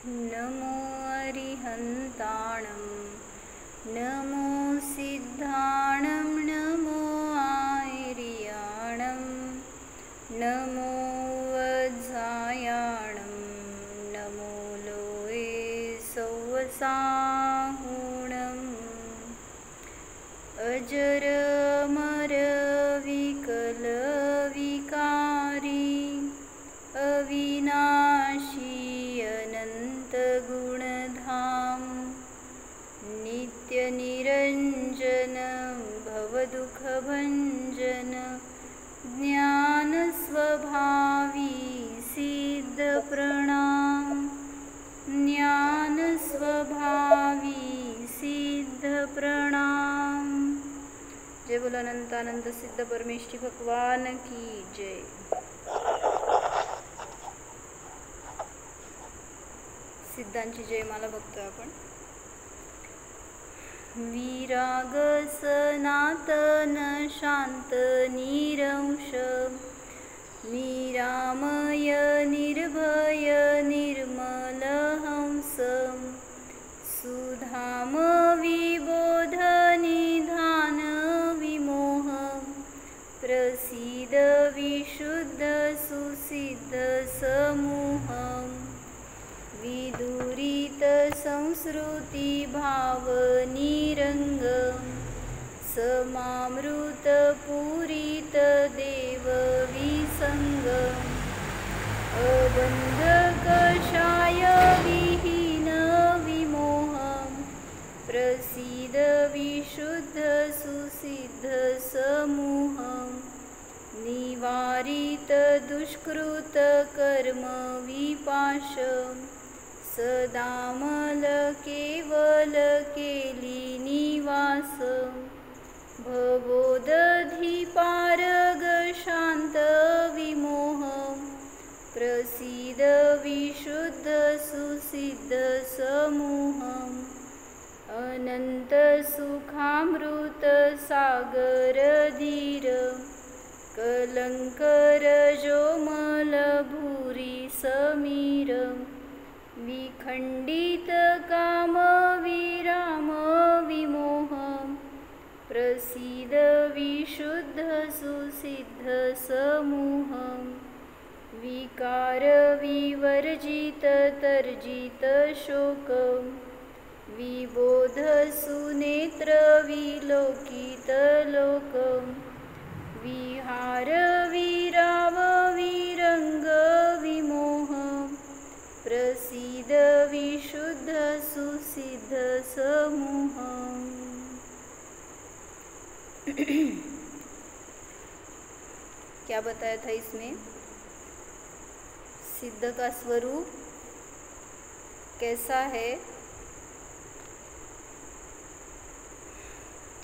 नमो अरिहन्ताणं नमो सिद्धाणं नमो आयर्याणं नमो वज्रायाणं नमो लोये सौवसाहुणम् अजरमर विकल विकारी अविनाशी अनंत गुणधाम नित्य निरंजन भवदुःखभंजन ज्ञान स्वभावी सिद्ध प्रणाम ज्ञान स्वभावी सिद्ध प्रणाम। जय बोलो अनंतानंद सिद्ध परमेष्ठी भगवान की जय। सिद्धांची जयमाला बघतोय आपण। विराग सनातन शांत निरंश निरामय निर्भय निर्मल हंस सुधाम विबोध निधान विमोह प्रसीद विशुद्ध सुसिद्ध समूह विदुरित संस्कृति भाव निरंग समामृत पूरित देव विसंग अबंध कषाय विहीन विमोह प्रसीद विशुद्ध सुसिद्ध समूह निवारित दुष्कृत कर्म विपाश सदामल केवल केली निवास भवोदधिपारग शांत विमोह प्रसीद विशुद्ध सुसिद्ध समूह अनंत सुखामृत सागर धीर कलंकर जोमल भूरी समीर विखंडित काम विराम विमोह प्रसीद विशुद्ध सुसिद्ध समूह विकार विवर्जित तर्जित शोक विबोध सुनेत्र विलोकित लोक विहार विराव विरंग विमोह प्रसीद विशुद्ध सुसिद्ध समूह। क्या बताया था इसमें? सिद्ध का स्वरूप कैसा है?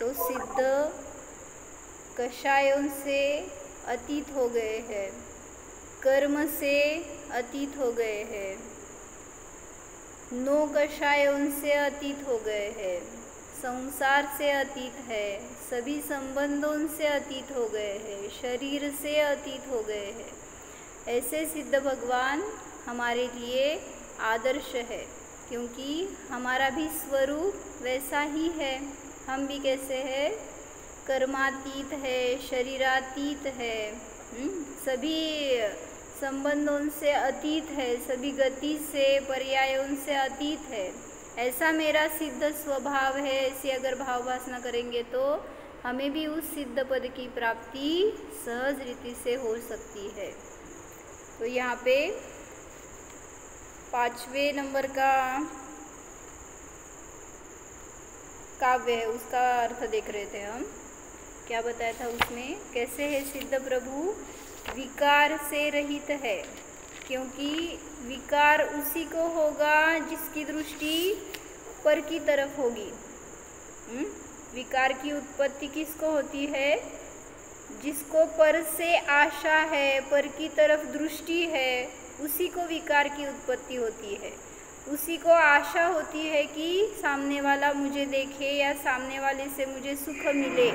तो सिद्ध कषायों से अतीत हो गए हैं, कर्म से अतीत हो गए हैं, 9 कषायों से अतीत हो गए हैं, संसार से अतीत है, सभी संबंधों से अतीत हो गए हैं, शरीर से अतीत हो गए हैं। ऐसे सिद्ध भगवान हमारे लिए आदर्श है, क्योंकि हमारा भी स्वरूप वैसा ही है। हम भी कैसे हैं? कर्मातीत है, शरीरातीत है, सभी संबंधों से अतीत है, सभी गति से पर्यायों से अतीत है। ऐसा मेरा सिद्ध स्वभाव है। ऐसी अगर भाववासना करेंगे तो हमें भी उस सिद्ध पद की प्राप्ति सहज रीति से हो सकती है। तो यहाँ पे 5वें नंबर का काव्य है, उसका अर्थ देख रहे थे हम। क्या बताया था उसमें? कैसे है सिद्ध प्रभु? विकार से रहित है, क्योंकि विकार उसी को होगा जिसकी दृष्टि पर की तरफ होगी। विकार की उत्पत्ति किसको होती है? जिसको पर से आशा है, पर की तरफ दृष्टि है, उसी को विकार की उत्पत्ति होती है। उसी को आशा होती है कि सामने वाला मुझे देखे या सामने वाले से मुझे सुख मिले।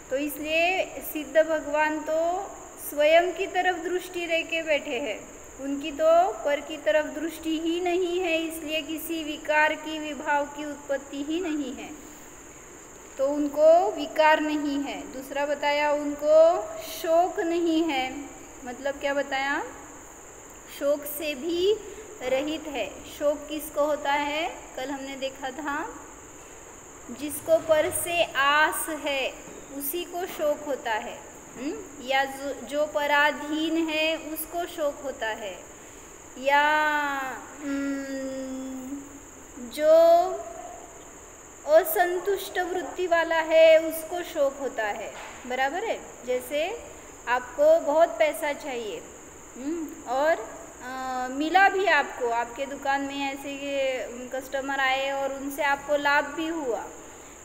तो इसलिए सिद्ध भगवान तो स्वयं की तरफ दृष्टि रह के बैठे हैं, उनकी तो पर की तरफ दृष्टि ही नहीं है, इसलिए किसी विकार की विभाव की उत्पत्ति ही नहीं है, तो उनको विकार नहीं है। दूसरा बताया उनको शोक नहीं है, मतलब क्या बताया, शोक से भी रहित है। शोक किसको होता है, कल हमने देखा था, जिसको पर से आस है उसी को शोक होता है, या जो पराधीन है उसको शोक होता है, या जो असंतुष्ट वृत्ति वाला है उसको शोक होता है। बराबर है। जैसे आपको बहुत पैसा चाहिए और मिला भी आपको, आपके दुकान में ऐसे कस्टमर आए और उनसे आपको लाभ भी हुआ,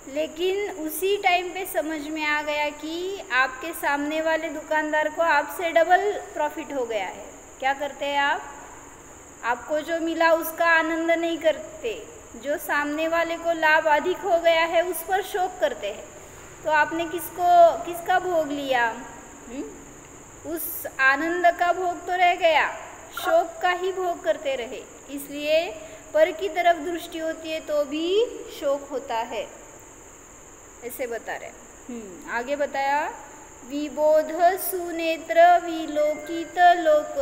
लेकिन उसी टाइम पे समझ में आ गया कि आपके सामने वाले दुकानदार को आपसे डबल प्रॉफिट हो गया है। क्या करते हैं आप? आपको जो मिला उसका आनंद नहीं करते, जो सामने वाले को लाभ अधिक हो गया है उस पर शोक करते हैं। तो आपने किसका भोग लिया? उस आनंद का भोग तो रह गया, शोक का ही भोग करते रहे। इसलिए पर की तरफ दृष्टि होती है तो भी शोक होता है, ऐसे बता रहे। आगे बताया विबोध सुनेत्र विलोकित लोक,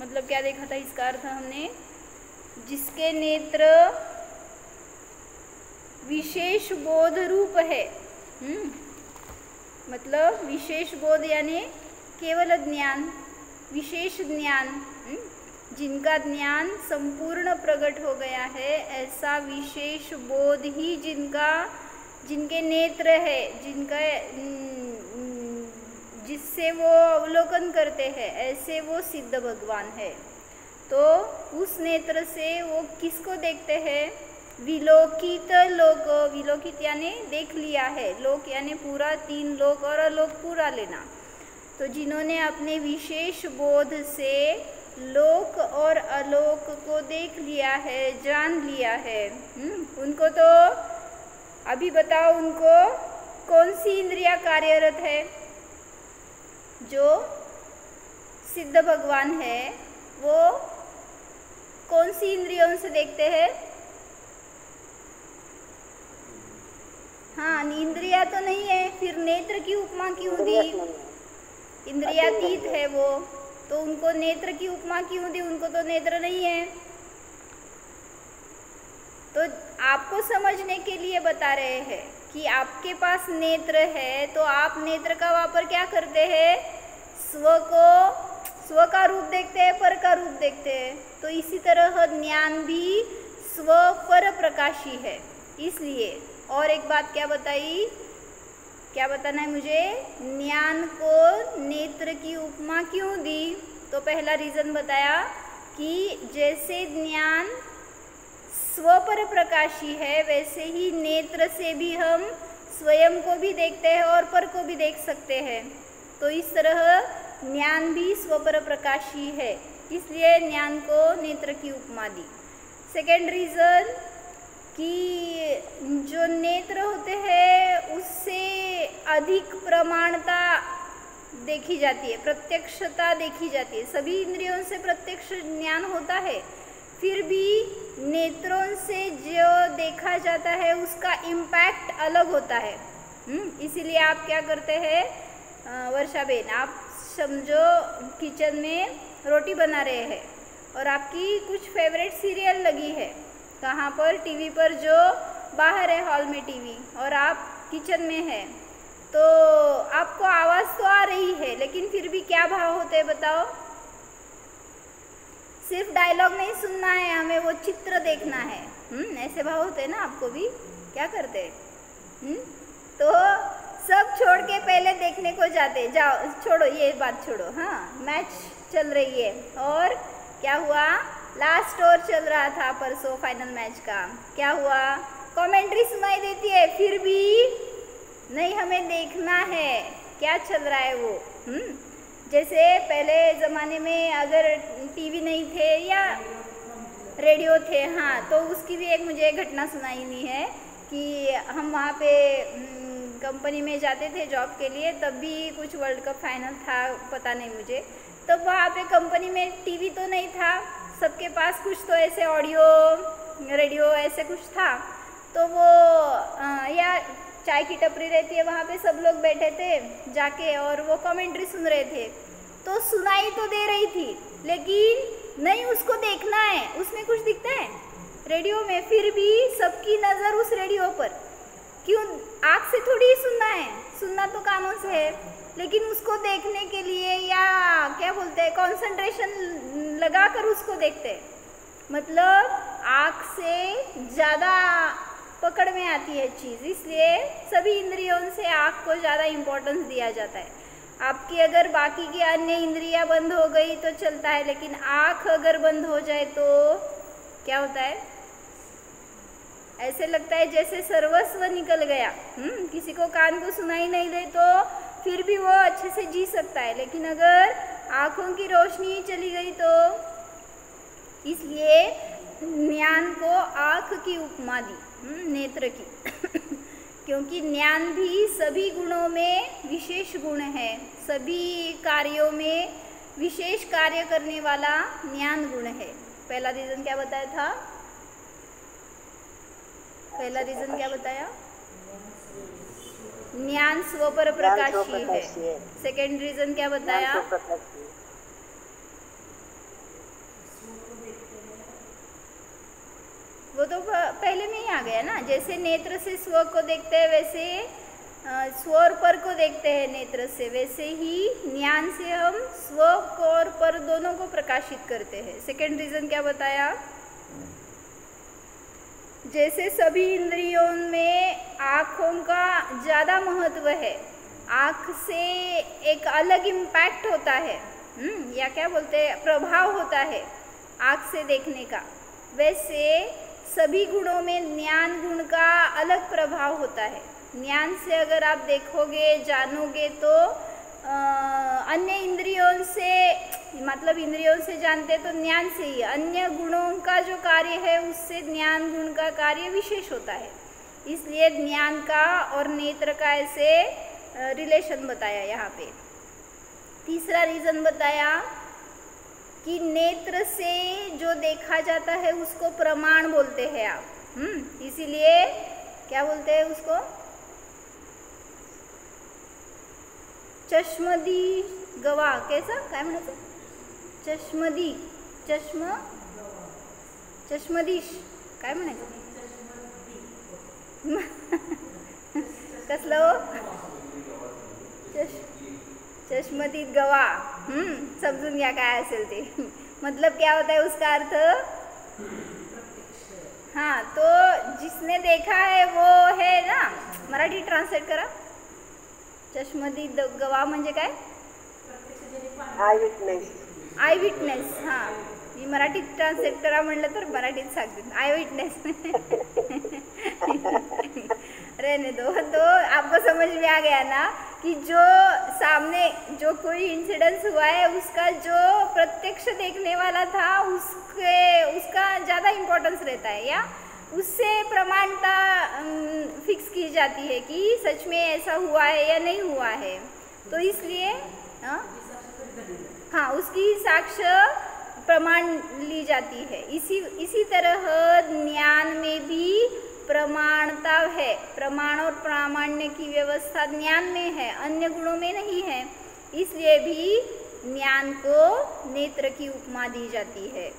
मतलब क्या देखा था इसका अर्थ हमने, जिसके नेत्र विशेष बोध रूप है। मतलब विशेष बोध यानी केवल ज्ञान, विशेष ज्ञान, जिनका ज्ञान संपूर्ण प्रकट हो गया है, ऐसा विशेष बोध ही जिनके नेत्र है, जिससे वो अवलोकन करते हैं, ऐसे वो सिद्ध भगवान है। तो उस नेत्र से वो किसको देखते हैं? विलोकित लोक, विलोकित यानी देख लिया है, लोक यानी पूरा, 3 लोक और अलोक पूरा लेना। तो जिन्होंने अपने विशेष बोध से लोक और अलोक को देख लिया है, जान लिया है, उनको तो अभी बताओ, उनको कौन सी इंद्रियां कार्यरत है? जो सिद्ध भगवान है वो कौन सी इंद्रियों से देखते हैं? हाँ, इंद्रिया तो नहीं है, फिर नेत्र की उपमा क्यों दी? इंद्रियातीत है वो, तो उनको नेत्र की उपमा क्यों दी? उनको तो नेत्र नहीं है। तो आपको समझने के लिए बता रहे हैं कि आपके पास नेत्र है, तो आप नेत्र का वापर क्या करते हैं? स्व का रूप देखते हैं, पर का रूप देखते हैं। तो इसी तरह ज्ञान भी स्व पर प्रकाशी है। इसलिए और एक बात क्या बताई, क्या बताना है मुझे? ज्ञान को नेत्र की उपमा क्यों दी? तो पहला रीज़न बताया कि जैसे ज्ञान स्व पर प्रकाशी है, वैसे ही नेत्र से भी हम स्वयं को भी देखते हैं और पर को भी देख सकते हैं। तो इस तरह ज्ञान भी स्व पर प्रकाशी है, इसलिए ज्ञान को नेत्र की उपमा दी। सेकेंड रीज़न कि जो नेत्र होते हैं उससे अधिक प्रमाणता देखी जाती है, प्रत्यक्षता देखी जाती है। सभी इंद्रियों से प्रत्यक्ष ज्ञान होता है, फिर भी नेत्रों से जो देखा जाता है उसका इम्पैक्ट अलग होता है। इसीलिए आप क्या करते हैं, वर्षा बेन, आप समझो किचन में रोटी बना रहे हैं और आपकी कुछ फेवरेट सीरियल लगी है, कहाँ पर? टीवी पर, जो बाहर है हॉल में टीवी, और आप किचन में हैं, तो आपको आवाज़ तो आ रही है, लेकिन फिर भी क्या भाव होते हैं बताओ? सिर्फ डायलॉग नहीं सुनना है, हमें वो चित्र देखना है। ऐसे भाव होते हैं ना आपको भी? क्या करते हैं? तो सब छोड़ के पहले देखने को जाते। जाओ, छोड़ो ये बात छोड़ो। हाँ, मैच चल रही है और क्या हुआ? लास्ट ओवर चल रहा था परसों फाइनल मैच का। क्या हुआ? कमेंट्री सुनाई देती है, फिर भी नहीं, हमें देखना है क्या चल रहा है वो। जैसे पहले ज़माने में अगर टीवी नहीं थे या रेडियो थे, हाँ, तो उसकी भी एक मुझे घटना सुनाई नहीं है कि हम वहाँ पे कंपनी में जाते थे जॉब के लिए, तब भी कुछ वर्ल्ड कप फाइनल था, पता नहीं मुझे, तो वहाँ पे कंपनी में टीवी तो नहीं था, सबके पास कुछ तो ऐसे ऑडियो रेडियो ऐसे कुछ था। तो वो या चाय की टपरी रहती है, वहाँ पे सब लोग बैठे थे जाके और वो कमेंट्री सुन रहे थे। तो सुनाई तो दे रही थी, लेकिन नहीं उसको देखना है, उसमें कुछ दिखता है रेडियो में, फिर भी सबकी नज़र उस रेडियो पर। क्यों? आँख से थोड़ी ही सुनना है, सुनना तो कानों से है, लेकिन उसको देखने के लिए या क्या बोलते हैं कंसंट्रेशन लगा कर उसको देखते हैं। मतलब आँख से ज़्यादा पकड़ में आती है चीज़, इसलिए सभी इंद्रियों से आँख को ज़्यादा इम्पोर्टेंस दिया जाता है। आपकी अगर बाकी की अन्य इंद्रियां बंद हो गई तो चलता है, लेकिन आँख अगर बंद हो जाए तो क्या होता है? ऐसे लगता है जैसे सर्वस्व निकल गया। किसी को कान को सुनाई नहीं दे तो फिर भी वो अच्छे से जी सकता है, लेकिन अगर आँखों की रोशनी चली गई तो, इसलिए ज्ञान को आँख की उपमा दी, नेत्र की क्योंकि ज्ञान भी सभी गुणों में विशेष गुण है, सभी कार्यों में विशेष कार्य करने वाला ज्ञान गुण है। पहला रीजन क्या बताया था? पहला रीजन क्या बताया? ज्ञान स्व पर प्रकाशी है। सेकेंड रीजन क्या बताया? वो तो पहले में ही आ गया ना, जैसे नेत्र से स्व को देखते हैं वैसे स्व और पर को देखते हैं नेत्र से, वैसे ही ज्ञान से हम स्व को और पर दोनों को प्रकाशित करते हैं। सेकेंड रीजन क्या बताया? जैसे सभी इंद्रियों में आँखों का ज़्यादा महत्व है, आँख से एक अलग इम्पैक्ट होता है, या क्या बोलते हैं प्रभाव होता है आँख से देखने का, वैसे सभी गुणों में ज्ञान गुण का अलग प्रभाव होता है। ज्ञान से अगर आप देखोगे जानोगे तो अन्य इंद्रियों से, मतलब इंद्रियों से जानते तो ज्ञान से ही, अन्य गुणों का जो कार्य है उससे ज्ञान गुण का कार्य विशेष होता है। इसलिए ज्ञान का और नेत्र का ऐसे रिलेशन बताया यहाँ पे। तीसरा रीज़न बताया कि नेत्र से जो देखा जाता है उसको प्रमाण बोलते हैं आप, इसीलिए क्या बोलते हैं उसको? चष्मदी गवा, कैसा काय म्हणायचं? चष्मदी, चष्मदीश काय म्हणायचं? कसलं हो? चष्मदीत गवा, समजून घ्या काय असेल ते। मतलब क्या होता है उसका अर्थ? हाँ, तो जिसने देखा है वो है ना, मराठी ट्रांसलेट करा। चष्मदीत गवा म्हणजे काय? आय विटनेस। आय विटनेस, हाँ, मी मराठीत ट्रांसलेट करा म्हणलं तर मराठीत सांगते आय विटनेस। रहने दो। तो आपको समझ में आ गया ना कि जो सामने जो कोई इंसिडेंस हुआ है उसका जो प्रत्यक्ष देखने वाला था उसका ज़्यादा इम्पोर्टेंस रहता है, या उससे प्रमाणता फिक्स की जाती है कि सच में ऐसा हुआ है या नहीं हुआ है। तो इसलिए हाँ, उसकी साक्ष्य प्रमाण ली जाती है। इसी तरह ज्ञान में भी प्रमाणता है, प्रमाण और प्रामाण्य की व्यवस्था ज्ञान में है, अन्य गुणों में नहीं है। इसलिए भी ज्ञान को नेत्र की उपमा दी जाती है।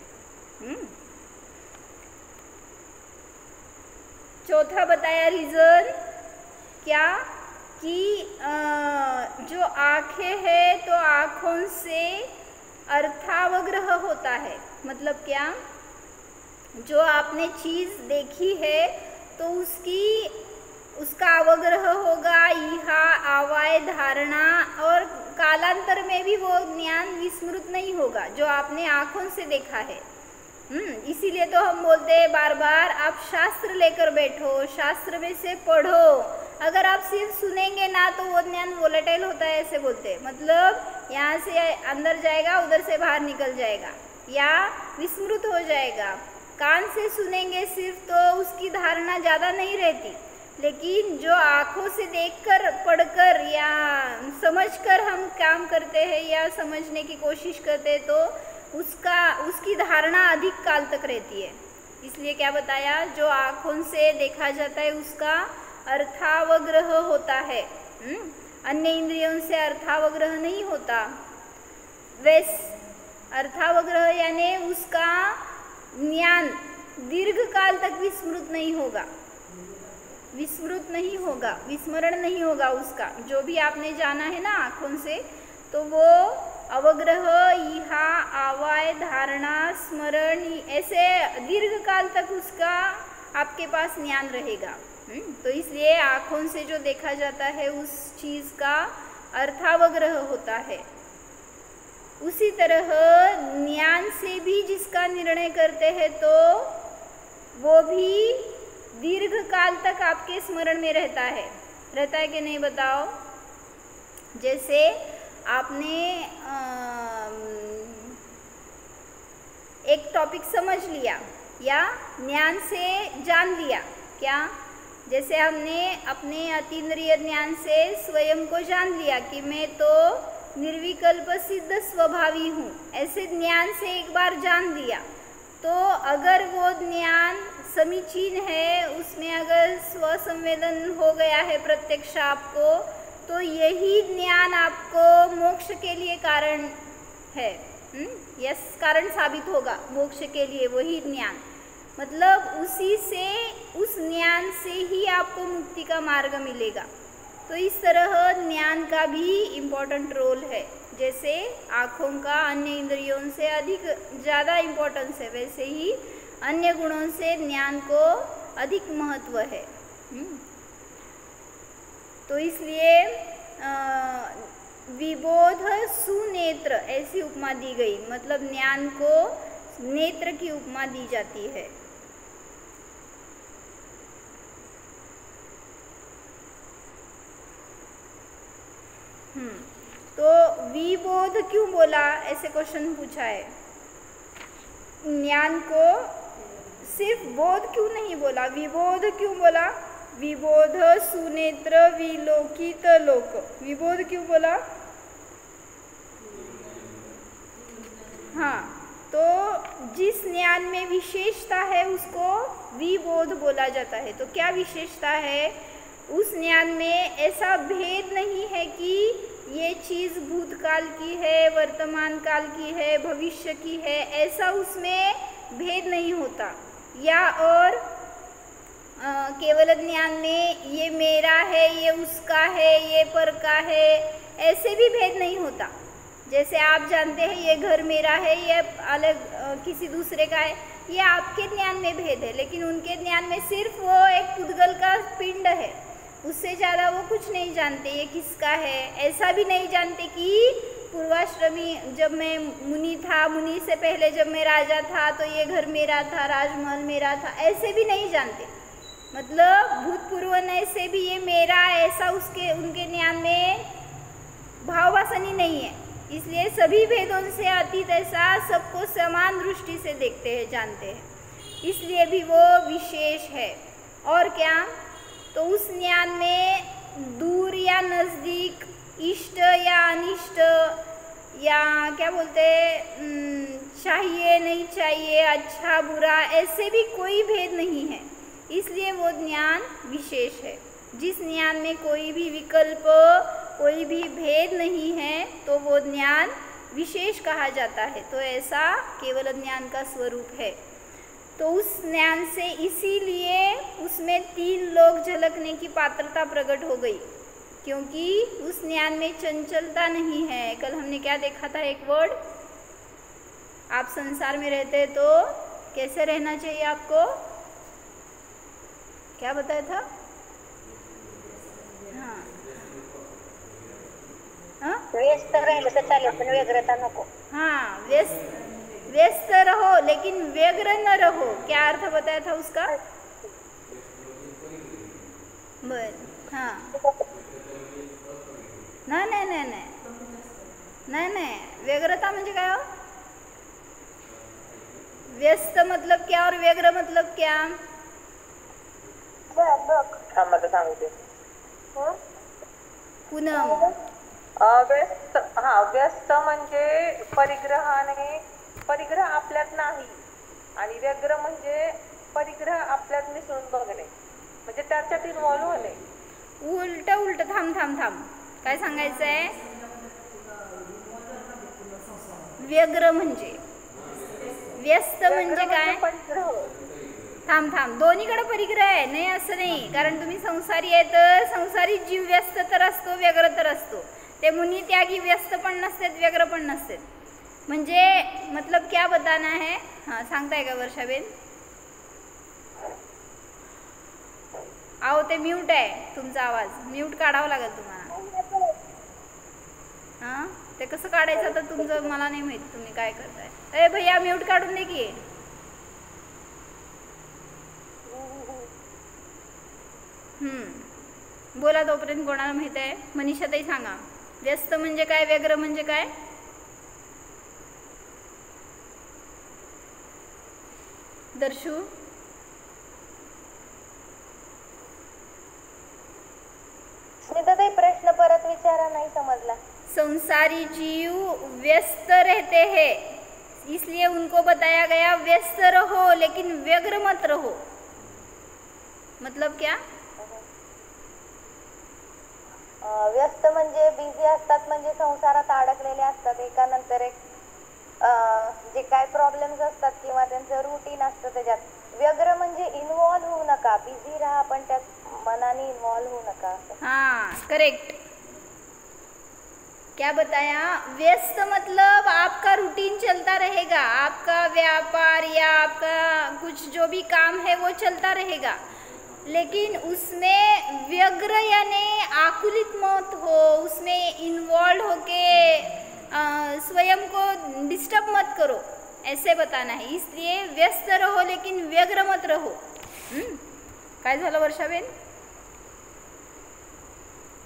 चौथा बताया रीजन क्या कि जो आँखें हैं तो आँखों से अर्थावग्रह होता है। मतलब क्या? जो आपने चीज़ देखी है तो उसका अवग्रह होगा, इहा आवाय धारणा, और कालांतर में भी वो ज्ञान विस्मृत नहीं होगा जो आपने आँखों से देखा है। इसीलिए तो हम बोलते हैं बार बार आप शास्त्र लेकर बैठो, शास्त्र में से पढ़ो। अगर आप सिर्फ सुनेंगे ना तो वो ज्ञान वोलेटाइल होता है, ऐसे बोलते हैं। मतलब यहाँ से अंदर जाएगा, उधर से बाहर निकल जाएगा या विस्मृत हो जाएगा। कान से सुनेंगे सिर्फ तो उसकी धारणा ज़्यादा नहीं रहती, लेकिन जो आँखों से देखकर, पढ़कर या समझकर हम काम करते हैं या समझने की कोशिश करते हैं तो उसकी धारणा अधिक काल तक रहती है। इसलिए क्या बताया, जो आँखों से देखा जाता है उसका अर्थावग्रह होता है, अन्य इंद्रियों से अर्थावग्रह नहीं होता। अर्थावग्रह यानी उसका ज्ञान दीर्घ काल तक विस्मृत नहीं होगा, विस्मरण नहीं होगा उसका। जो भी आपने जाना है ना आँखों से, तो वो अवग्रह, इहा, आवाय, धारणा, स्मरण, ऐसे दीर्घ काल तक उसका आपके पास ज्ञान रहेगा। तो इसलिए आँखों से जो देखा जाता है उस चीज़ का अर्थावग्रह होता है। उसी तरह ज्ञान से भी जिसका निर्णय करते हैं तो वो भी दीर्घ काल तक आपके स्मरण में रहता है कि नहीं, बताओ। जैसे आपने एक टॉपिक समझ लिया या ज्ञान से जान लिया, क्या, जैसे हमने अपने अतीन्द्रिय ज्ञान से स्वयं को जान लिया कि मैं तो निर्विकल्प सिद्ध स्वभावी हूँ, ऐसे ज्ञान से एक बार जान लिया, तो अगर वो ज्ञान समीचीन है, उसमें अगर स्वसंवेदन हो गया है प्रत्यक्ष आपको, तो यही ज्ञान आपको मोक्ष के लिए कारण है, यस, कारण साबित होगा मोक्ष के लिए वही ज्ञान। मतलब उसी से, उस ज्ञान से ही आपको मुक्ति का मार्ग मिलेगा। तो इस तरह ज्ञान का भी इम्पोर्टेंट रोल है। जैसे आँखों का अन्य इंद्रियों से अधिक ज़्यादा इम्पोर्टेंस है, वैसे ही अन्य गुणों से ज्ञान को अधिक महत्व है। तो इसलिए विबोध सुनेत्र ऐसी उपमा दी गई, मतलब ज्ञान को नेत्र की उपमा दी जाती है। तो विबोध क्यों बोला, ऐसे क्वेश्चन पूछा है। ज्ञान को सिर्फ बोध क्यों नहीं बोला, विबोध क्यों बोला? विबोध सुनेत्र विलोकित लोक, विबोध क्यों बोला? हाँ, तो जिस ज्ञान में विशेषता है उसको विबोध बोला जाता है। तो क्या विशेषता है? उस ज्ञान में ऐसा भेद नहीं है कि ये चीज़ भूतकाल की है, वर्तमान काल की है, भविष्य की है, ऐसा उसमें भेद नहीं होता। या और केवल ज्ञान में ये मेरा है, ये उसका है, ये पर का है, ऐसे भी भेद नहीं होता। जैसे आप जानते हैं ये घर मेरा है, ये अलग किसी दूसरे का है, ये आपके ज्ञान में भेद है, लेकिन उनके ज्ञान में सिर्फ वो एक पुद्गल का पिंड है, उससे ज़्यादा वो कुछ नहीं जानते ये किसका है। ऐसा भी नहीं जानते कि पूर्वाश्रमी जब मैं मुनि था, मुनि से पहले जब मैं राजा था तो ये घर मेरा था, राजमहल मेरा था, ऐसे भी नहीं जानते। मतलब भूतपूर्व से भी ये मेरा, ऐसा उसके उनके ज्ञान में भाववासनी नहीं है। इसलिए सभी भेदों से अतीत ऐसा सबको समान दृष्टि से देखते हैं, जानते हैं, इसलिए भी वो विशेष है। और क्या? तो उस ज्ञान में दूर या नज़दीक, इष्ट या अनिष्ट, या क्या बोलते हैं, चाहिए नहीं चाहिए, अच्छा बुरा, ऐसे भी कोई भेद नहीं है। इसलिए वो ज्ञान विशेष है। जिस ज्ञान में कोई भी विकल्प, कोई भी भेद नहीं है, तो वो ज्ञान विशेष कहा जाता है। तो ऐसा केवल ज्ञान का स्वरूप है। तो उस ज्ञान से इसीलिए उसमें 3 लोग झलकने की पात्रता प्रकट हो गई, क्योंकि उस ज्ञान में चंचलता नहीं है। कल हमने क्या देखा था, एक वर्ड, आप संसार में रहते हैं तो कैसे रहना चाहिए आपको, क्या बताया था? हाँ, व्यस्त राहिलं तर चालेल पण व्यग्रता नको। हाँ, व्यस्त रहो लेकिन व्यग्र न रहो। क्या अर्थ बताया था उसका? बर, हाँ, नाही, व्यग्रता म्हणजे काय हो? व्यस्त मतलब क्या और व्यग्र मतलब क्या? थांब आता सांगते. पूनम. व्यस्त व्यस्त म्हणजे परिग्रह आपल्यात नाही, आणि व्यग्र म्हणजे परिग्रह आपल्यात मिसळून बघणे, म्हणजे त्याच्यात इन्व्हॉल्व होणे. उलट थांब काय सांगायचंय? व्यग्र म्हणजे व्यस्त म्हणजे काय? परिग्रह. थांब दोन्हीकडे परिग्रह आहे, नाही असं नाही. कारण तुम्ही संसारी आहे तर संसारी जीव व्यस्त तर असतो, व्यग्र तर असतो. ते मुनी त्यागी व्यस्त पण नसतात, व्यग्र पण नसतात. म्हणजे मतलब क्या बताना है? हां, सांगताय का वर्षाबेन? आओ ते म्यूट आहे तुमचा आवाज, म्यूट काढावा लागेल तुम्हाला. हां, ते कसं काढायचं तर तुमचं मला नाही माहिती, तुम्ही काय करताय. ए भैया म्यूट काढून दे की. बोला तोपर्यंत कोणाला माहित आहे? मनीषाताई सांगा, व्यस्त म्हणजे काय, व्यग्र म्हणजे काय? दर्शू. स्मिताताई प्रश्न परत विचारा, नाही समजला. संसारी जीव व्यस्त रहते हैं, इसलिए उनको बताया गया व्यस्त रहो लेकिन व्यग्र मत रहो. मतलब क्या? व्यस्त म्हणजे बिझी असतात, म्हणजे संसारात अडकलेले असतात, एकानंतर एक जे काय प्रॉब्लेम्स असतात किंवा त्यांचं रुटीन असतं त्याच्यात. व्यग्र म्हणजे इन्व्हॉल्व होऊ नका, बिझी राहा पण त्यात मनाने इन्व्हॉल्व होऊ नका. हाँ करेक्ट. क्या बताया? व्यस्त मतलब आपका रूटीन चलता रहेगा, आपका व्यापार या आपका कुछ जो भी काम है वो चलता रहेगा, लेकिन उसमें व्यग्र यानी आकुलित मत हो, उसमें इन्वॉल्व होके स्वयं को डिस्टर्ब मत करो, ऐसे बताना है. इसलिए व्यस्त रहो लेकिन व्यग्र मत रहो. काय झालं वर्षाबेन?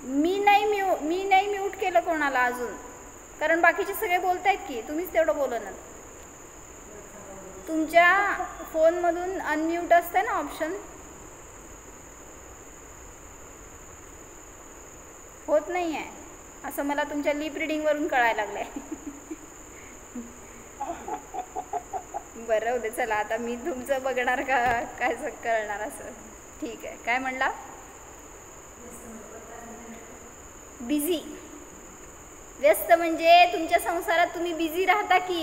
मी नाही म्यूट केलं कोणाला अजून, कारण बाकीचे सगळे बोलतायत की, तुम्हीच तेवढं बोलणार. तुमच्या फोनमधून अनम्यूट असतं ना ऑप्शन, होत नाही आहे असं मला तुमच्या लिप रिडिंगवरून कळायला लागलंय. बरं होते, चला आता मी तुमचं बघणार का काय कळणार असं. ठीक आहे, काय म्हणला? बिझी. व्यस्त म्हणजे तुमच्या संसारात तुम्ही बिझी राहता की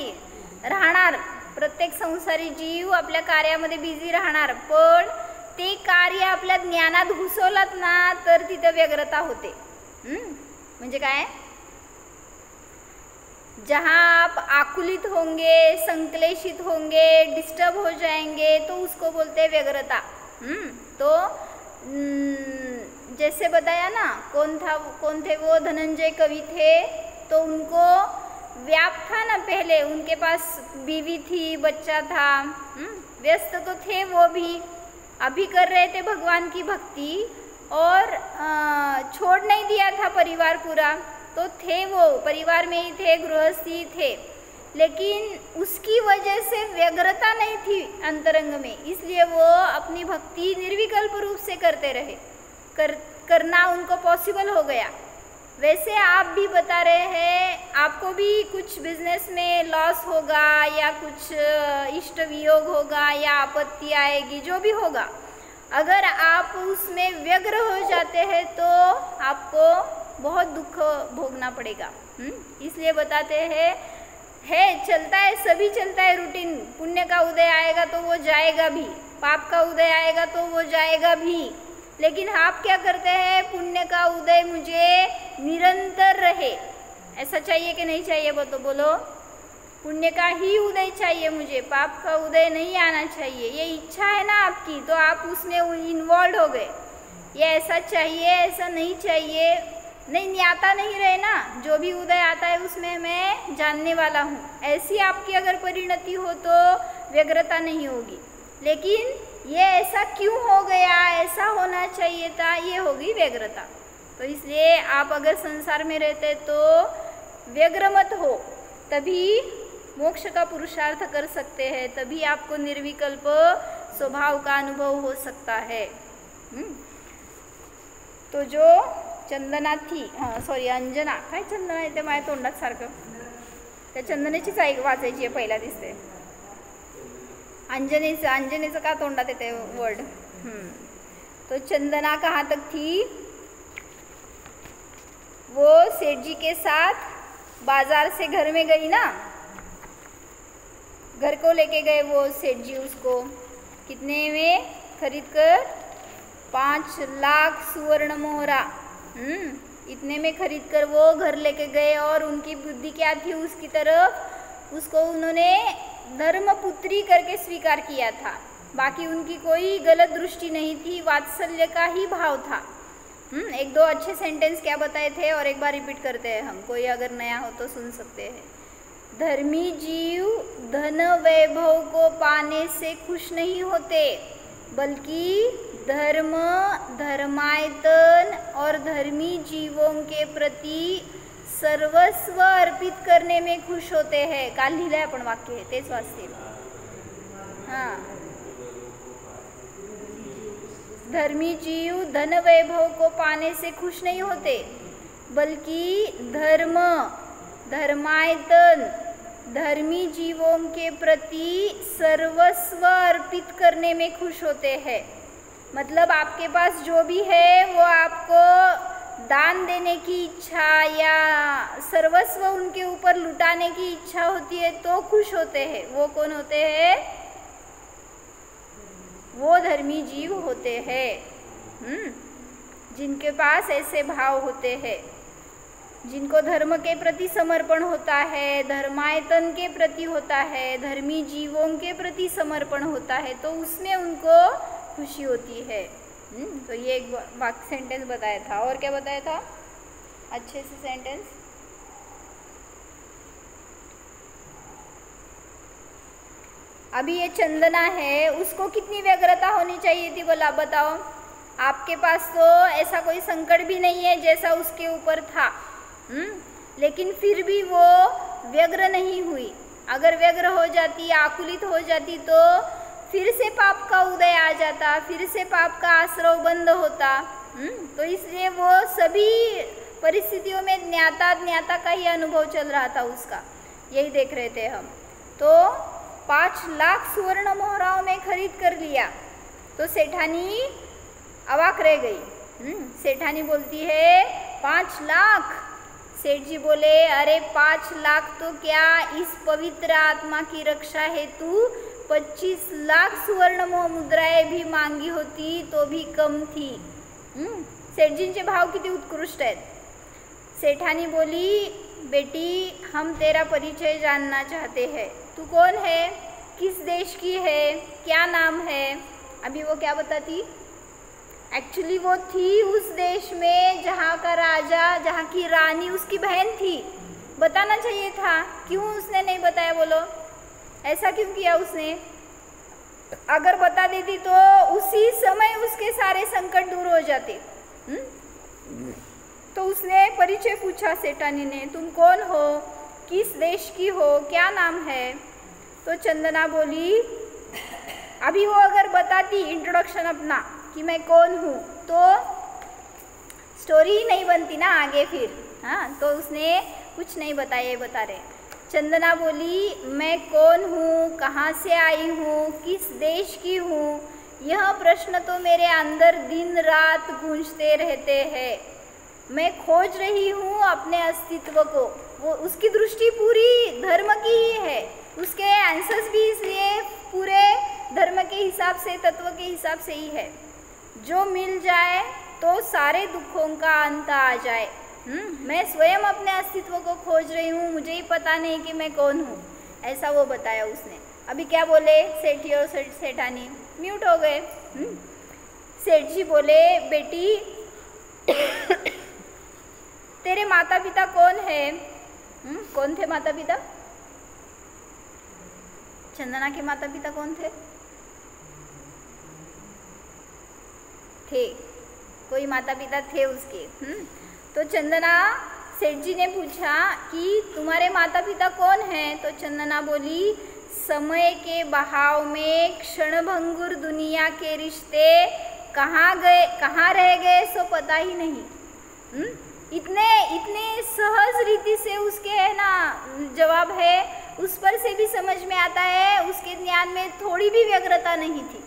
राहणार. प्रत्येक संसारी जीव आपल्या कार्यामध्ये बिझी राहणार, पण ते कार्य आपल्या ज्ञानात घुसवलात ना तर तिथं व्यग्रता होते. म्हणजे काय? जहाँ आप आकुलित होंगे, संक्लेशित होंगे, डिस्टर्ब हो जाएंगे, तो उसको बोलते हैं व्यग्रता. तो जैसे बताया ना, कौन थे वो? धनंजय कवि थे, तो उनको व्याप था ना पहले, उनके पास बीवी थी, बच्चा था. व्यस्त तो थे वो भी, अभी कर रहे थे भगवान की भक्ति और छोड़ नहीं दिया था परिवार पूरा. तो थे वो परिवार में ही थे, गृहस्थी थे, लेकिन उसकी वजह से व्यग्रता नहीं थी अंतरंग में, इसलिए वो अपनी भक्ति निर्विकल्प रूप से करते रहे. करना उनको पॉसिबल हो गया. वैसे आप भी बता रहे हैं, आपको भी कुछ बिजनेस में लॉस होगा या कुछ इष्ट वियोग होगा या आपत्ति आएगी, जो भी होगा, अगर आप उसमें व्यग्र हो जाते हैं तो आपको बहुत दुख भोगना पड़ेगा. इसलिए बताते हैं, चलता है, सभी चलता है रूटीन. पुण्य का उदय आएगा तो वो जाएगा भी, पाप का उदय आएगा तो वो जाएगा भी, लेकिन आप क्या करते हैं? पुण्य का उदय मुझे निरंतर रहे, ऐसा चाहिए कि नहीं चाहिए? वो तो बोलो. पुण्य का ही उदय चाहिए मुझे, पाप का उदय नहीं आना चाहिए. ये इच्छा है ना आपकी, तो आप उसमें इन्वॉल्व हो गए. ये ऐसा चाहिए, ऐसा नहीं चाहिए, नहीं आता नहीं रहे ना. जो भी उदय आता है उसमें मैं जानने वाला हूँ, ऐसी आपकी अगर परिणति हो तो व्यग्रता नहीं होगी. लेकिन ये ऐसा क्यों हो गया, ऐसा होना चाहिए था, ये होगी व्यग्रता. तो इसलिए आप अगर संसार में रहते तो व्यग्र मत हो, तभी मोक्ष का पुरुषार्थ कर सकते हैं, तभी आपको निर्विकल्प स्वभाव का अनुभव हो सकता है. तो जो चंदना थी, सॉरी अंजना, काय चंदना येते माझ्या तोंडात सारखं, त्या चंदनेचीच वाचायची आहे पहिला दिसते, अंजनेचं का तोंडात येते वर्ड. तो चंदना कहाँ तक थी, वो सेठ जी के साथ बाजार से घर में गई ना, घर को लेके गए वो सेठ जी उसको, कितने में खरीद कर, 5 लाख सुवर्ण मोहरा, इतने में खरीद कर वो घर लेके गए. और उनकी बुद्धि क्या थी उसकी तरफ, उसको उन्होंने धर्मपुत्री करके स्वीकार किया था, बाकी उनकी कोई गलत दृष्टि नहीं थी, वात्सल्य का ही भाव था. 1-2 अच्छे सेंटेंस क्या बताए थे और एक बार रिपीट करते हैं हम, कोई अगर नया हो तो सुन सकते हैं. धर्मी जीव धन वैभव को पाने से खुश नहीं होते, बल्कि धर्म, धर्मायतन और धर्मी जीवों के प्रति सर्वस्व अर्पित करने में खुश होते हैं. काल लिहिलंय आपण वाक्य, तेच वाचते. धर्मी जीव धन वैभव को पाने से खुश नहीं होते, बल्कि धर्म, धर्मायतन, धर्मी जीवों के प्रति सर्वस्व अर्पित करने में खुश होते हैं. मतलब आपके पास जो भी है वो आपको दान देने की इच्छा या सर्वस्व उनके ऊपर लुटाने की इच्छा होती है तो खुश होते हैं. वो कौन होते हैं, वो धर्मी जीव होते हैं, जिनके पास ऐसे भाव होते हैं, जिनको धर्म के प्रति समर्पण होता है, धर्मायतन के प्रति होता है, धर्मी जीवों के प्रति समर्पण होता है, तो उसमें उनको खुशी होती है. तो ये एक वाक्य सेंटेंस बताया था. और क्या बताया था अच्छे से सेंटेंस, अभी ये चंदना है, उसको कितनी व्यग्रता होनी चाहिए थी बोला, बताओ. आपके पास तो ऐसा कोई संकट भी नहीं है जैसा उसके ऊपर था, लेकिन फिर भी वो व्यग्र नहीं हुई. अगर व्यग्र हो जाती, आकुलित हो जाती तो फिर से पाप का उदय आ जाता, फिर से पाप का आश्रव बंद होता. तो इसलिए वो सभी परिस्थितियों में ज्ञाता का ही अनुभव चल रहा था उसका, यही देख रहे थे हम. तो 5 लाख सुवर्ण मोहराओं में खरीद कर लिया तो सेठानी अवाक रह गई. सेठानी बोलती है 5 लाख. सेठ जी बोले अरे 5 लाख तो क्या, इस पवित्र आत्मा की रक्षा हेतु 25 लाख सुवर्ण मुद्राएं भी मांगी होती तो भी कम थी. सेठजींचे भाव किती उत्कृष्ट आहेत. सेठानी बोली बेटी हम तेरा परिचय जानना चाहते हैं, तू कौन है, किस देश की है, क्या नाम है. अभी वो क्या बताती, एक्चुअली वो थी उस देश में जहाँ का राजा, जहाँ की रानी उसकी बहन थी. बताना चाहिए था, क्यों उसने नहीं बताया, बोलो ऐसा क्यों किया उसने. अगर बता देती तो उसी समय उसके सारे संकट दूर हो जाते. तो उसने परिचय पूछा सेठानी ने, तुम कौन हो, किस देश की हो, क्या नाम है. तो चंदना बोली, अभी वो अगर बताती इंट्रोडक्शन अपना कि मैं कौन हूँ तो स्टोरी ही नहीं बनती ना आगे फिर. तो उसने कुछ नहीं बताया, ये बता रहे. चंदना बोली मैं कौन हूँ, कहाँ से आई हूँ, किस देश की हूँ, यह प्रश्न तो मेरे अंदर दिन रात गूंजते रहते हैं. मैं खोज रही हूँ अपने अस्तित्व को. वो उसकी दृष्टि पूरी धर्म की ही है, उसके आंसर्स भी इसलिए पूरे धर्म के हिसाब से, तत्व के हिसाब से ही है. जो मिल जाए तो सारे दुखों का अंत आ जाए. मैं स्वयं अपने अस्तित्व को खोज रही हूँ, मुझे ही पता नहीं कि मैं कौन हूँ, ऐसा वो बताया उसने. अभी क्या बोले सेठी और सेठानी, म्यूट हो गए. सेठ जी बोले बेटी तेरे माता पिता कौन है. कौन थे माता पिता, चंदना के माता पिता कौन थे. कोई माता पिता थे उसके. तो चंदना, सेठ जी ने पूछा कि तुम्हारे माता पिता कौन हैं. तो चंदना बोली समय के बहाव में क्षणभंगुर दुनिया के रिश्ते कहाँ रह गए सो पता ही नहीं। इतने सहज रीति से उसके है ना जवाब है, उस पर से भी समझ में आता है उसके ज्ञान में थोड़ी भी व्यग्रता नहीं थी।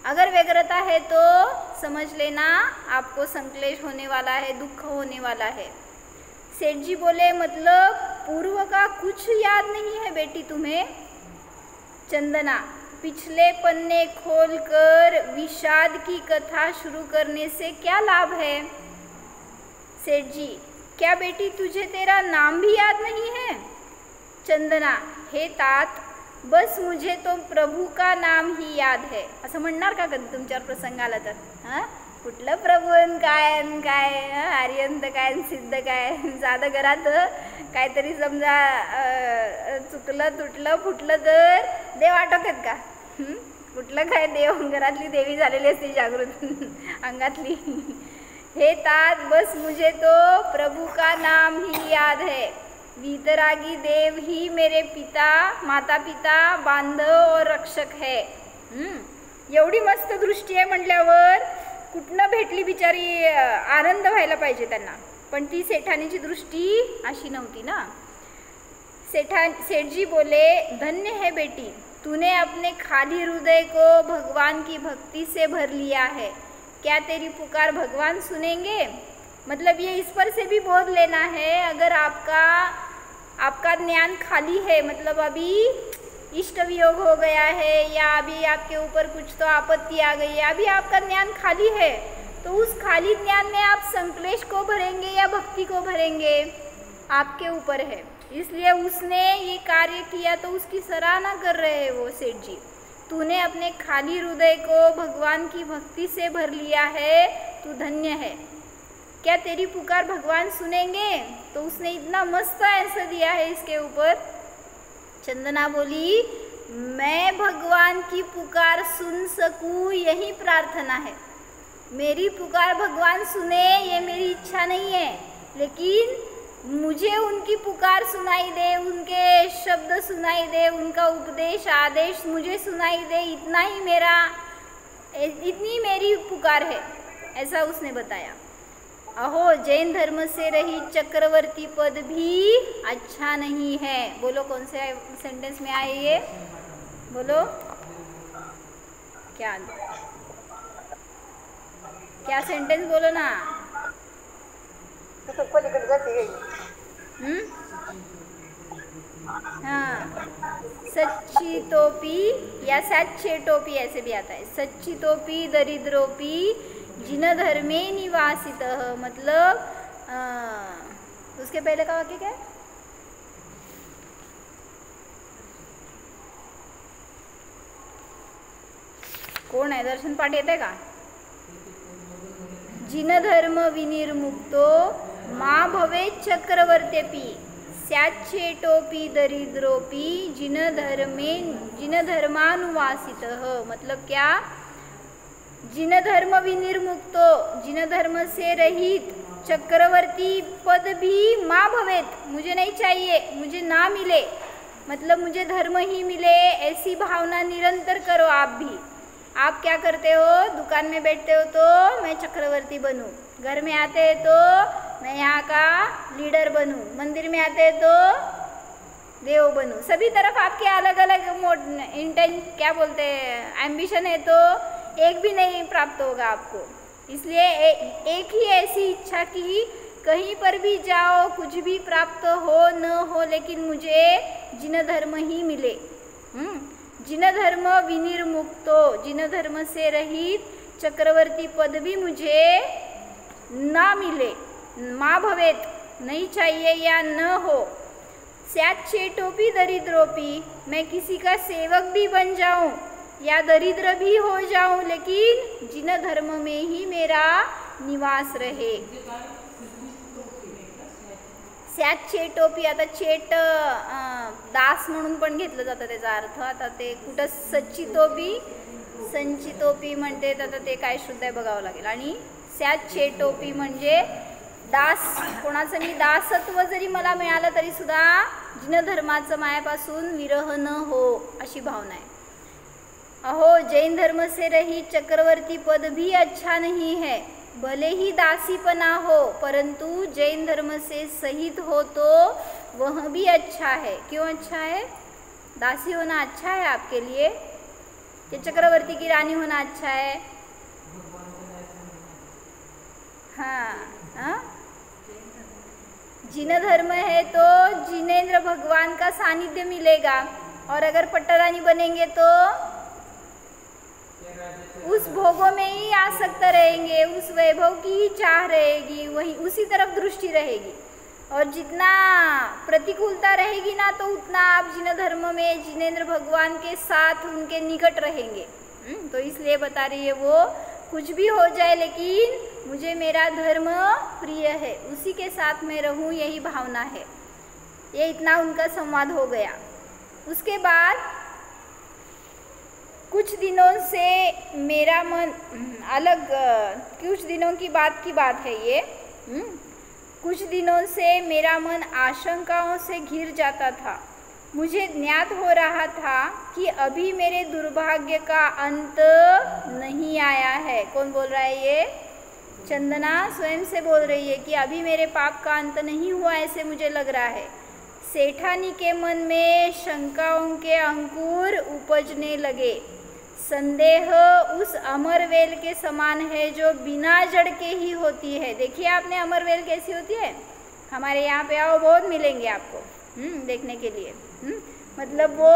अगर व्यग्रता है तो समझ लेना आपको संक्लेश होने वाला है, दुख होने वाला है। सेठ जी बोले मतलब पूर्व का कुछ याद नहीं है बेटी तुम्हें? चंदना, पिछले पन्ने खोलकर विषाद की कथा शुरू करने से क्या लाभ है? सेठ जी, क्या बेटी तुझे तेरा नाम भी याद नहीं है? चंदना, हे तात, बस मुझे तो प्रभू का नाम ही याद है. असं म्हणणार का कधी तुमच्यावर प्रसंग आला तर? हां, कुठलं प्रभू काय काय, आर्यंत काय सिद्ध काय, साधं घरात काहीतरी समजा चुकलं तुटलं फुटलं तर देव आटोक्यात का? कुठलं काय देव, घरातली देवी झालेली असते जागृत अंगातली. हे तात, बस मुझे तो प्रभु का नाम ही याद है. वीतरागी देव ही मेरे पिता, माता पिता, बांधव और रक्षक है. एवढी मस्त दृष्टी आहे म्हटल्यावर कुठनं भेटली बिचारी, आनंद व्हायला पाहिजे त्यांना. पण ती सेठानीची दृष्टी अशी नव्हती ना. सेठजी बोले, धन्य है बेटी, तूने अपने खाली हृदय को भगवान की भक्ति से भर लिया है. क्या तेरी पुकार भगवान सुनेंगे? मतलब ये इस पर से भी बोध लेना है. अगर आपका ज्ञान खाली है, मतलब अभी इष्ट वियोग हो गया है या अभी आपके ऊपर कुछ तो आपत्ति आ गई है, अभी आपका ज्ञान खाली है, तो उस खाली ज्ञान में आप संक्लेश को भरेंगे या भक्ति को भरेंगे, आपके ऊपर है. इसलिए उसने ये कार्य किया तो उसकी सराहना कर रहे हैं वो सेठ जी. तूने अपने खाली हृदय को भगवान की भक्ति से भर लिया है, तू धन्य है. क्या तेरी पुकार भगवान सुनेंगे? तो उसने इतना मस्त आंसर दिया है इसके ऊपर. चंदना बोली, मैं भगवान की पुकार सुन सकूं यही प्रार्थना है. मेरी पुकार भगवान सुने ये मेरी इच्छा नहीं है, लेकिन मुझे उनकी पुकार सुनाई दे, उनके शब्द सुनाई दे, उनका उपदेश आदेश मुझे सुनाई दे, इतनी मेरी पुकार है, ऐसा उसने बताया. अहो, जैन धर्म से रही चक्रवर्ती पद भी अच्छा नहीं है. बोलो कौन से सेंटेंस में आए ये? बोलो क्या सेंटेंस बोलो ना. हाँ, सच्ची टोपी या सच्चे टोपी ऐसे भी आता है. सच्ची टोपी दरिद्रोपी जिन धर्मे निवासितः, मतलब उसके पहले का वाक्य क्या है? कोण आहे? दर्शन पाठ येते का? जिन धर्म विनिर्मुक्तो मा भवे चक्रवर्त्यपी स्याच्छेटोपी दरिद्रोपी जिन धर्मानुवासितः. मतलब क्या? जिन धर्म विनिर्मुक्तो, जिन धर्म से रहित, चक्रवर्ती पद भी माँ भवेत, मुझे नहीं चाहिए, मुझे ना मिले, मतलब मुझे धर्म ही मिले, ऐसी भावना निरंतर करो. आप भी, आप क्या करते हो? दुकान में बैठते हो तो मैं चक्रवर्ती बनूं, घर में आते हैं तो मैं यहाँ का लीडर बनूं, मंदिर में आते हैं तो देव बनूं. सभी तरफ आपके अलग अलग क्या बोलते हैं, एम्बिशन है, तो एक भी नहीं प्राप्त होगा आपको. इसलिए एक ही ऐसी इच्छा की कहीं पर भी जाओ, कुछ भी प्राप्त हो न हो, लेकिन मुझे जिन धर्म ही मिले. जिन धर्म विनिर्मुक्तो, जिन धर्म से रहित चक्रवर्ती पद भी मुझे ना मिले, माँ भवेत, नहीं चाहिए या न हो. स्याच्छेटोपी दरिद्रोपी, मैं किसी का सेवक भी बन जाऊं या दरिद्र भी हो जाऊं, लेकिन जिन धर्म में ही मेरा निवास रहे. स्याच्छेटोपी, आता चेट दास म्हणून पण घेतलं जातं त्याचा अर्थ. आता ते कुठं सच्चितोपी संचितोपी म्हणते, आता ते काय शुद्ध आहे बघावं लागेल. आणि स्याच्छेटोपी म्हणजे दास, कोणाचं मी दासत्व जरी मला मिळालं तरी सुद्धा जिन धर्माचं मायापासून विरह न हो, अशी भावना आहे. अहो, जैन धर्म से रहित चक्रवर्ती पद भी अच्छा नहीं है, भले ही दासीपना हो, परंतु जैन धर्म से सहित हो तो वह भी अच्छा है। क्यों अच्छा है? दासी होना अच्छा है आपके लिए कि चक्रवर्ती की रानी होना अच्छा है? हाँ, जिन धर्म है तो जिनेंद्र भगवान का सानिध्य मिलेगा, और अगर पट्टारानी बनेंगे तो उस भोगों में ही आसक्त रहेंगे, उस वैभव की ही चाह रहेगी, वही उसी तरफ दृष्टि रहेगी, और जितना प्रतिकूलता रहेगी ना तो उतना आप जिन धर्म में जिनेंद्र भगवान के साथ उनके निकट रहेंगे। तो इसलिए बता रही है वो, कुछ भी हो जाए लेकिन मुझे मेरा धर्म प्रिय है, उसी के साथ मैं रहूं, यही भावना है। ये इतना उनका संवाद हो गया। उसके बाद कुछ दिनों से मेरा मन अलग, कुछ दिनों की बात है ये। कुछ दिनों से मेरा मन आशंकाओं से घिर जाता था। मुझे ज्ञात हो रहा था कि अभी मेरे दुर्भाग्य का अंत नहीं आया है। कौन बोल रहा है ये? चंदना स्वयं से बोल रही है कि अभी मेरे पाप का अंत नहीं हुआ, ऐसे मुझे लग रहा है। सेठानी के मन में शंकाओं के अंकुर उपजने लगे। संदेह उस अमरवेल के समान है जो बिना जड़ के ही होती है। देखिए आपने अमरवेल कैसी होती है? हमारे यहाँ पे आओ, बहुत मिलेंगे आपको देखने के लिए। मतलब वो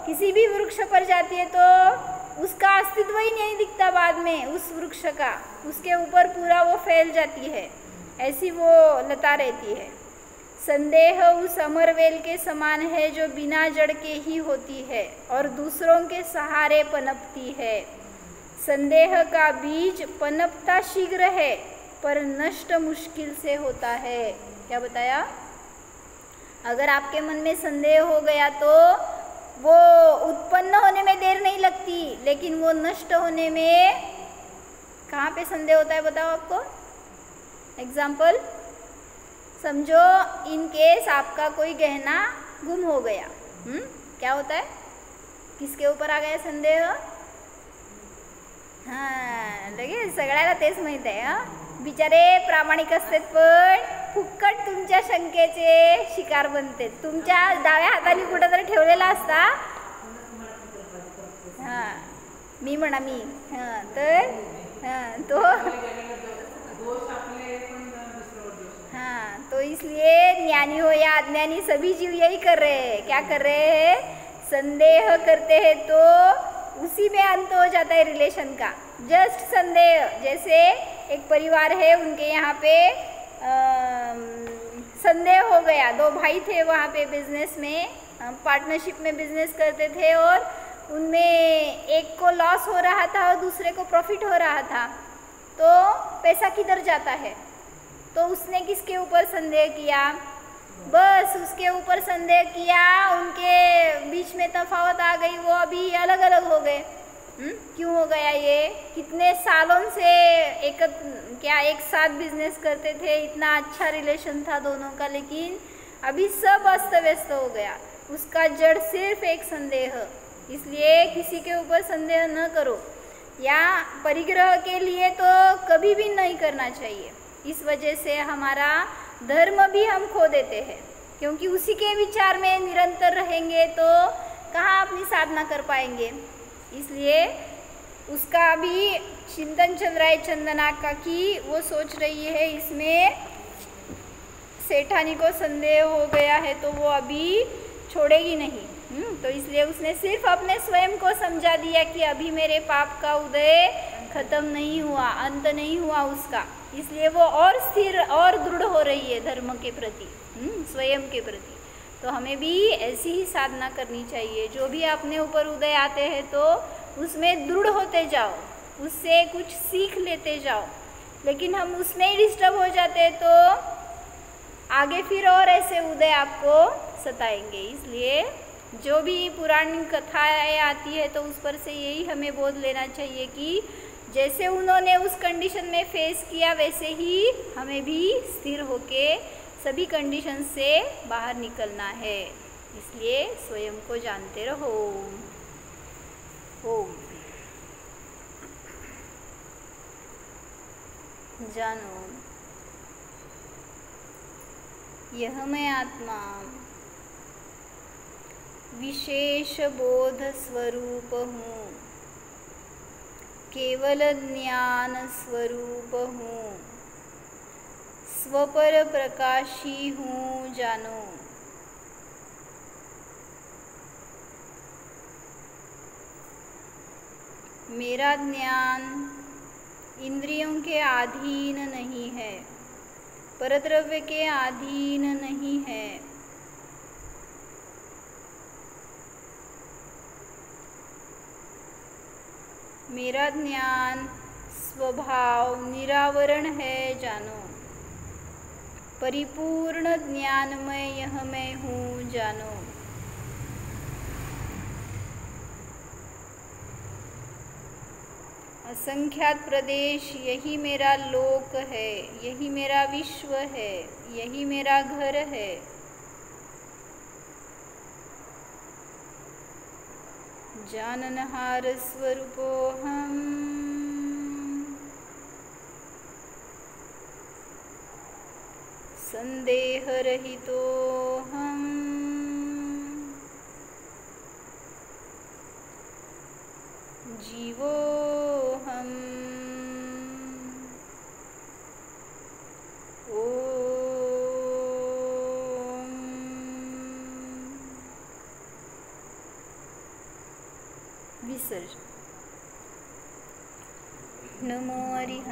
किसी भी वृक्ष पर जाती है तो उसका अस्तित्व ही नहीं दिखता बाद में, उस वृक्ष का, उसके ऊपर पूरा वो फैल जाती है, ऐसी वो लता रहती है। संदेह उस अमरवेल के समान है जो बिना जड़ के ही होती है और दूसरों के सहारे पनपती है। संदेह का बीज पनपता शीघ्र है पर नष्ट मुश्किल से होता है। क्या बताया? अगर आपके मन में संदेह हो गया तो वो उत्पन्न होने में देर नहीं लगती, लेकिन वो नष्ट होने में कहाँ पे संदेह होता है बताओ आपको? एग्जाम्पल समझो, इन केस आपका कोई गहना गुम हो गया, क्या होता है? किसके ऊपर आ गया संदेह? हां, लगे सगळ्याला तेच माहित आहे। बिचारे प्रामाणिक असतात पण फुक्कट तुमच्या शंकेचे शिकार बनते। तुमच्या डाव्या हाताने कुठे तरी ठेवलेला असता, हां मी म्हणा मी, हां तर हां तो हाँ, तो इसलिए ज्ञानी हो या अज्ञानी सभी जीव यही कर रहे हैं। क्या कर रहे हैं? संदेह करते हैं तो उसी में अंत हो जाता है रिलेशन का। जस्ट संदेह, जैसे एक परिवार है, उनके यहाँ पे संदेह हो गया। दो भाई थे वहाँ पे बिजनेस में, पार्टनरशिप में बिजनेस करते थे और उनमें एक को लॉस हो रहा था और दूसरे को प्रॉफिट हो रहा था। तो पैसा किधर जाता है? तो उसने किसके ऊपर संदेह किया? बस उसके ऊपर संदेह किया, उनके बीच में तफावत आ गई, वो अभी अलग अलग हो गए। क्यों हो गया ये? कितने सालों से एक साथ बिजनेस करते थे, इतना अच्छा रिलेशन था दोनों का, लेकिन अभी सब अस्त व्यस्त हो गया। उसका जड़ सिर्फ एक संदेह। इसलिए किसी के ऊपर संदेह न करो, या परिग्रह के लिए तो कभी भी नहीं करना चाहिए। इस वजह से हमारा धर्म भी हम खो देते हैं, क्योंकि उसी के विचार में निरंतर रहेंगे तो कहाँ अपनी साधना कर पाएंगे। इसलिए उसका भी चिंतन चल रहा है चंदना का कि वो सोच रही है इसमें सेठानी को संदेह हो गया है तो वो अभी छोड़ेगी नहीं। तो इसलिए उसने सिर्फ अपने स्वयं को समझा दिया कि अभी मेरे पाप का उदय खत्म नहीं हुआ, अंत नहीं हुआ उसका। इसलिए वो और स्थिर और दृढ़ हो रही है धर्म के प्रति, स्वयं के प्रति। तो हमें भी ऐसी ही साधना करनी चाहिए। जो भी अपने ऊपर उदय आते हैं तो उसमें दृढ़ होते जाओ, उससे कुछ सीख लेते जाओ। लेकिन हम उसमें ही डिस्टर्ब हो जाते हैं तो आगे फिर और ऐसे उदय आपको सताएंगे। इसलिए जो भी पुरानी कथाएं आती है तो उस पर से यही हमें बोध लेना चाहिए कि जैसे उन्होंने उस कंडीशन में फेस किया वैसे ही हमें भी स्थिर होके सभी कंडीशन से बाहर निकलना है। इसलिए स्वयं को जानते रहो। ओम। जानो यह मैं आत्मा विशेष बोध स्वरूप हूँ, केवल ज्ञान स्वरूप हूँ, स्वपर प्रकाशी हूँ। जानो मेरा ज्ञान इंद्रियों के अधीन नहीं है, परद्रव्य के अधीन नहीं है। मेरा ज्ञान स्वभाव निरावरण है। जानो परिपूर्ण ज्ञानमय यह मैं हूँ। जानो असंख्यात प्रदेश यही मेरा लोक है, यही मेरा विश्व है, यही मेरा घर है। जाननहार स्वरूपोऽहम्, संदेहरहितोऽहम्, जीवोऽहम्। ओम विसर्जन। नमो हरिहंस।